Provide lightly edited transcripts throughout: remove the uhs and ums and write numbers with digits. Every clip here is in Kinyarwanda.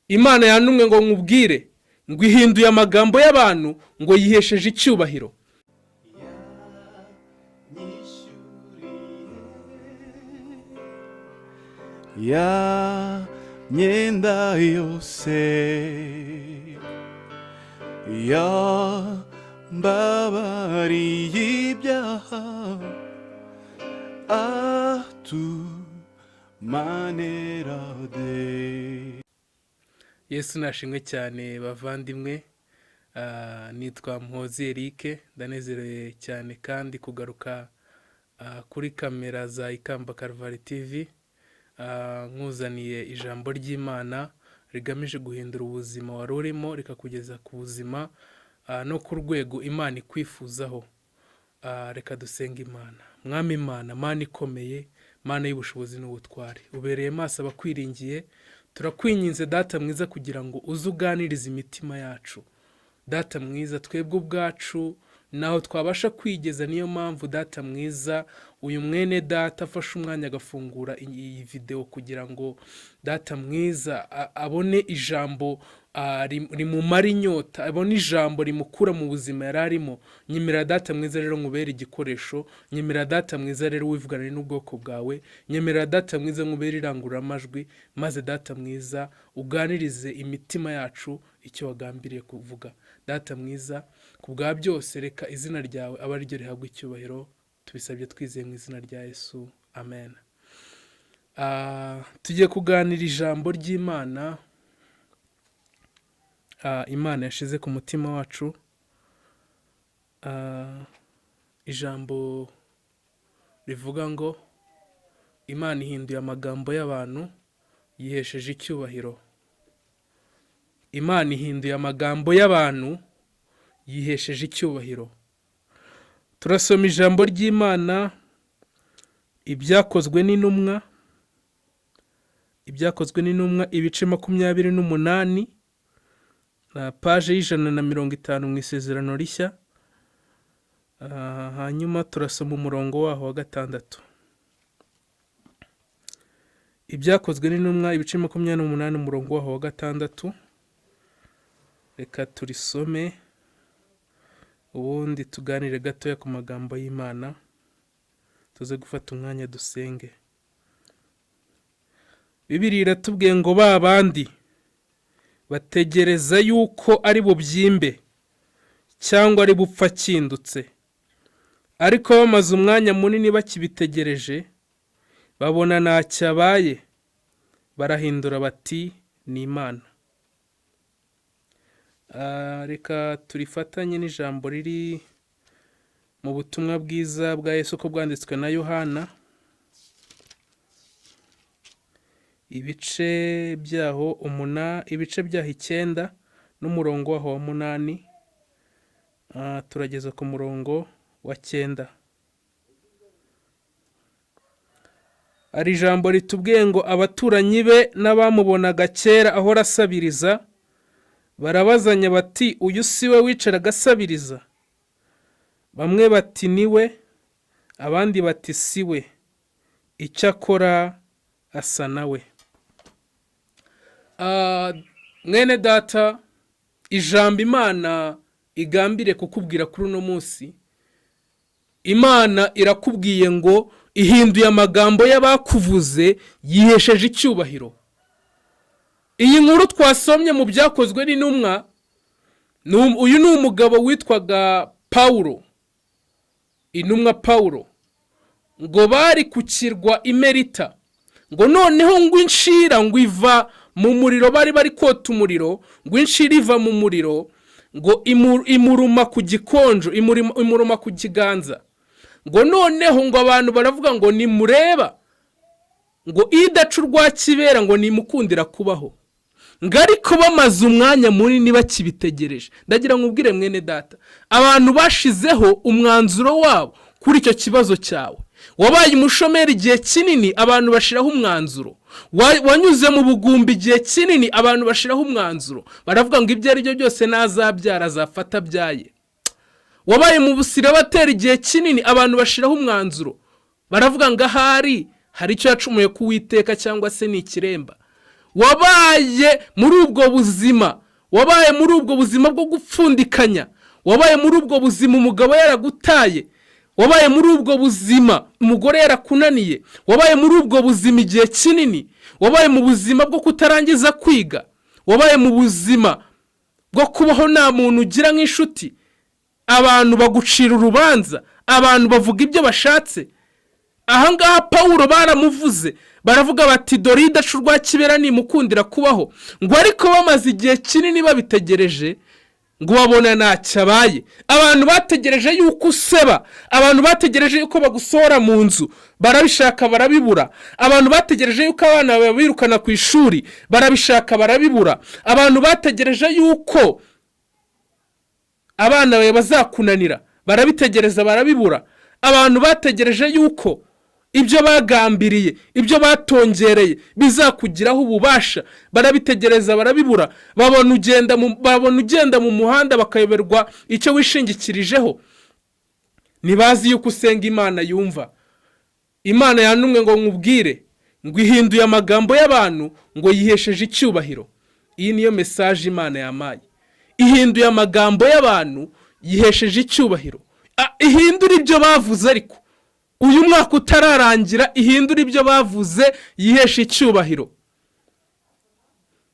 Imana yantumwe ngo nkubwire ngo ihinduye amagambo y'abantu ngo yihesheje icyubahiro. Ya myenda yose ya mbabariye ibyaha atumanera de. Yesu nashimwe cyane bavandimwe. Nitwa Muhozi Eric, ndanezerewe cyane kandi kugaruka kuri kamera za Ikamba Calvary TV, nkuzaniye ijambo ry'Imana rigamije guhindura ubuzima wari urimo rikakugeza ku buzima no ku rwego Imana ikwifuzaho. Reka dusenga Imana. Mwami Imana, Mana ikomeye, Mana y'ubushobozi n'ubutware, ubereye maso abakwiringiye, turakwinginze Data mwiza kugira ngo uzuganirize imitima yacu. Data mwiza, twebwe ubwacu naho twabasha kwigeza, niyo mpamvu Data mwiza uyu mwene Data afashe umwanya agafungura iyi video kugira ngo Data mwiza abone ijambo rimumara inyota, abone ijambo rimukura mu buzima yararimo. Nyemera Data mwiza rero nkubere igikoresho, nyemera Data mwiza rero wivugane n'ubwoko bwawe, nyemera Data mwiza nkubere irangurura amajwi, maze Data mwiza uganirize imitima yacu icyo wagambiriye kuvuga. Data mwiza, kubwa byose reka izina ryawe aba ari ryo rihabwa icyubahiro, tubisabye twizeye mu izina rya Yesu, amen. Tugiye kuganira ijambo ry'Imana, Imana yashize ku mutima wacu. Ijambo rivuga ngo Imana ihinduye amagambo y'abantu yihesheje icyubahiro. Imana ihinduye amagambo y'abantu yihesheje icyubahiro. Turasoma ijambo ry'Imana, ibyakozwe n'intumwa, ibice 28, paje y'150 mu isezerano rishya. Hanyuma turasoma umurongo waho wa 6. Ibyakozwe n'intumwa ibice 28 umurongo waho wa 6. Reka turisome ubundi tuganire gatoya ku magambo y'Imana, tuze gufata umwanya dusenge. Bibiliya iratubwiye ngo ba bandi bategereza yuko ari bubyimbe cyangwa ari bupfa kindutse, ariko bamaze umwanya munini bakibitegereje babona ntacyabaye, barahindura bati ni Imana. Reka turifatanye n'ijambo riri mu butumwa bwiza bwa Yesu ko bwanditswe na Yohana, ibice byaho 9 n'umurongo waho wa 8. Turageza ku murongo wa 9. Ari ijambo ritubwiye ngo abaturanyi be n'abamubonaga kera aho rasabiriza barabazanya bati uyu siwe wicara gasabiriza? Bamwe bati niwe, abandi bati siwe, icyakora asa nawe. Mwene Data, ijambo Imana igambire kukubwira kuri uno munsi, Imana irakubwiye ngo ihinduye amagambo y'abakuvuze yihesheje icyubahiro. Iyi nkuru twasomye mu byakozwe n'intumwa, uyu ni umugabo witwaga Pawulo, intumwa Pawulo, ngo bari ku kirwa Imerita, ngo noneho ngo inshira ngo iva mu muriro, bari kota umuriro, ngo inshira iva mu muriro, ngo imuruma ku gikonjo, imuruma ku kiganza, ngo noneho ngo abantu baravuga ngo nimureba, ngo idacu rwa kibera ngo nimukundira kubaho. Ngo ariko bamaze umwanya munini bakibitegereje. Ndagira ngo ubwire mwene Data, abantu bashizeho umwanzuro wabo kuri icyo kibazo cyawe. Wabaye umushomeri igihe kinini, abantu bashiraho umwanzuro. Wanyuze mu bugumbi igihe kinini, abantu bashiraho umwanzuro. Baravuga ngo ibyo ari byo byose nazabyara azafata byaye. Wabaye mu busira batera igihe kinini, abantu bashiraho umwanzuro. Baravuga ngo ahari hari icyo yacumuye ku Uwiteka cyangwa se ni ikiremba. wabaye muri ubwo buzima, wabaye muri ubwo buzima bwo gupfundikanya, wabaye muri ubwo buzima umugabo yaragutaye, wabaye muri ubwo buzima umugore yarakunaniye, wabaye muri ubwo buzima igihe kinini, wabaye mu buzima bwo kutarangiza kwiga, wabaye mu buzima bwo kubaho nta muntu ugira nk'inshuti, abantu bagucira urubanza, abantu bavuga ibyo bashatse. Ahangaha Pawulo baramuvuze, baravuga bati dore idacu rwa kibera nimukundira kubaho, ngo ariko bamaze igihe kinini babitegereje ngo babona ntacyo abaye. Abantu bategereje yuko useba, abantu bategereje yuko bagusohora mu nzu, barabishaka barabibura. Abantu bategereje yuko abana bawe birukana ku ishuri, barabishaka barabibura. Abantu bategereje yuko abana bawe bazakunanira, barabitegereza barabibura. Abantu bategereje yuko ibyo bagambiriye, ibyo batongereye bizakugiraho ububasha, barabitegereza barabibura. babona ugenda mu muhanda bakayoberwa icyo wishingikirijeho. Ntibazi yuko usenga Imana yumva. Imana yantumwe ngo nkubwire ngo ihinduye amagambo y'abantu ngo yihesheje icyubahiro. Iyi niyo message Imana yamaye. Ihinduye amagambo y'abantu yihesheje icyubahiro. Ihindura ibyo bavuze, ariko uyu mwaka utararangira ihindura ibyo bavuze yihesha icyubahiro.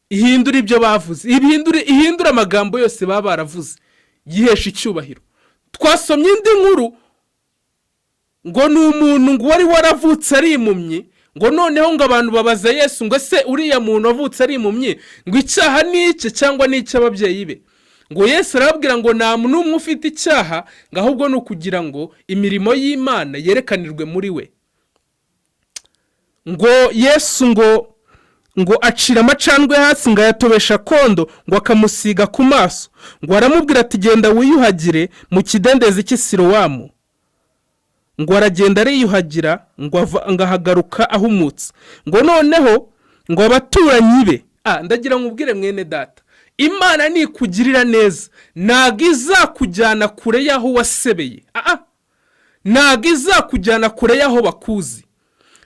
Ihindura ibyo bavuze, ihindura amagambo yose baba baravuze yihesha icyubahiro. Twasomye indi nkuru ngo ni umuntu ngo wari waravutse ari impumyi, ngo noneho ngo abantu babaza Yesu ngo se uriya muntu wavutse ari impumyi ngo icyaha ni iki cyangwa ni icy'ababyeyi be? Ngo Yesu arababwira ngo nta muntu n'umwe ufite icyaha, ngo ahubwo ni ukugira ngo imirimo y'Imana yerekanirwe muri we. Ngo Yesu ngo acira amacandwe hasi ngo ayatobesha kondo, ngo akamusiga ku maso, ngo aramubwira ati genda wiyuhagire mu kidendezi cy'Isilowamu. Ngo aragenda ariyuhagira ngo ahagaruka ahumutse. Ngo noneho ngo abaturanyi be, ndagira nkubwire mwene data, Imana nikugirira neza ntago izakujyana kure y'aho wasebeye. Ntago izakujyana kure y'aho bakuzi.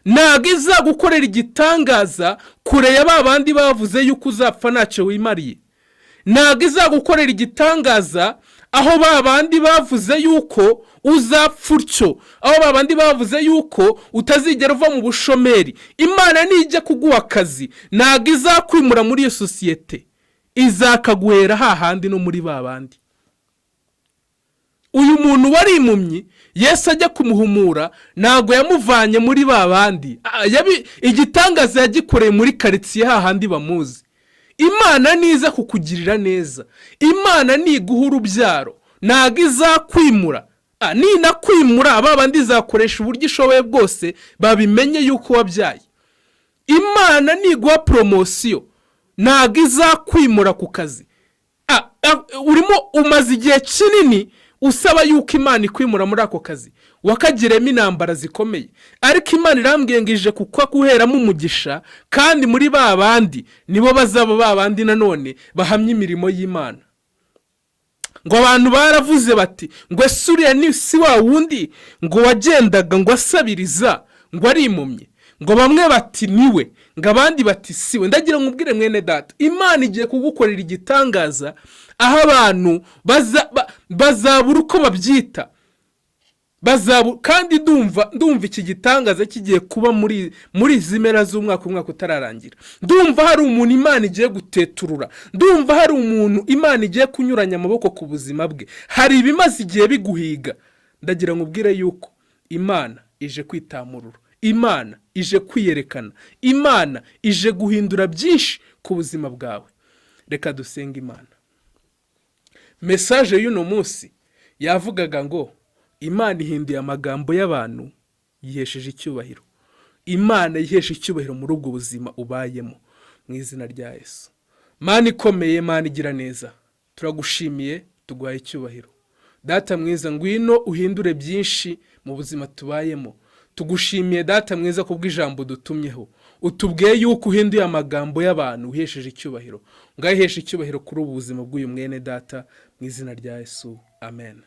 Ntago izagukorera igitangaza kure ya babandi bavuze yuko uzapfa ntacyo wimariye. Ntago izagukorera igitangaza aho babandi bavuze yuko uzapfa utyo, aho babandi bavuze yuko utazigera uva mu bushomeri. Imana nijya kuguha akazi ntago izakwimura muri iyo sosiyete, izakaguhera hahandi no muri babandi. Uyu muntu wari impumyi Yesu ajya kumuhumura ntago yamuvanye muri babandi, igitangaza yagikoreye muri karitsiye hahandi bamuzi. Imana niza kukugirira neza, Imana niguha urubyaro ntago izakwimura. Ninakwimura babandi izakoresha uburyo ishoboye bwose babimenye yuko wabyaye. Imana niguha promosiyo ntago izakwimura ku kazi. Urimo umaze igihe kinini usaba yuko Imana ikwimura muri ako kazi, wakagiremo intambara zikomeye, ariko Imana irambwiye ngo ije kuguheramo umugisha, kandi muri babandi nibo bazaba babandi nanone bahamya imirimo y'Imana. Ngo abantu baravuze bati ngo ese uriya ni si wa wundi ngo wagendaga ngo asabiriza ngo ari impumyi? Ngo bamwe bati niwe, ngo abandi bati siwe. Ndagira nkubwire mwene data, Imana igiye kugukorera igitangaza aho abantu bazabura uko babyita. Kandi ndumva iki gitangaza kigiye kuba muri izi mpera z'umwaka, umwaka utararangira. Ndumva hari umuntu Imana igiye guteturura, ndumva hari umuntu Imana igiye kunyuranya amaboko ku buzima bwe. Hari ibimaze igihe biguhiga. Ndagira nkubwire yuko Imana ije kwitamurura, Imana ije kwiyerekana, Imana ije guhindura byinshi ku buzima bwawe. Reka dusenga Imana. Message y'uno munsi yavugaga ngo Imana ihinduye amagambo y'abantu yihesheje icyubahiro. Imana yihesha icyubahiro muri ubwo buzima ubayemo, mu izina rya Yesu. Mana ikomeye, Mana igira neza, turagushimiye, tuguhaye icyubahiro. Data mwiza, ngwino uhindure byinshi mu buzima tubayemo. Tugushimiye Data mwiza kubw'ijambo dutumyeho, utubwiye yuko uhinduye amagambo y'abantu uhesheje icyubahiro. Ngahesha icyubahiro kuri ubu buzima bw'uyu mwene Data, mu izina rya Yesu, amen.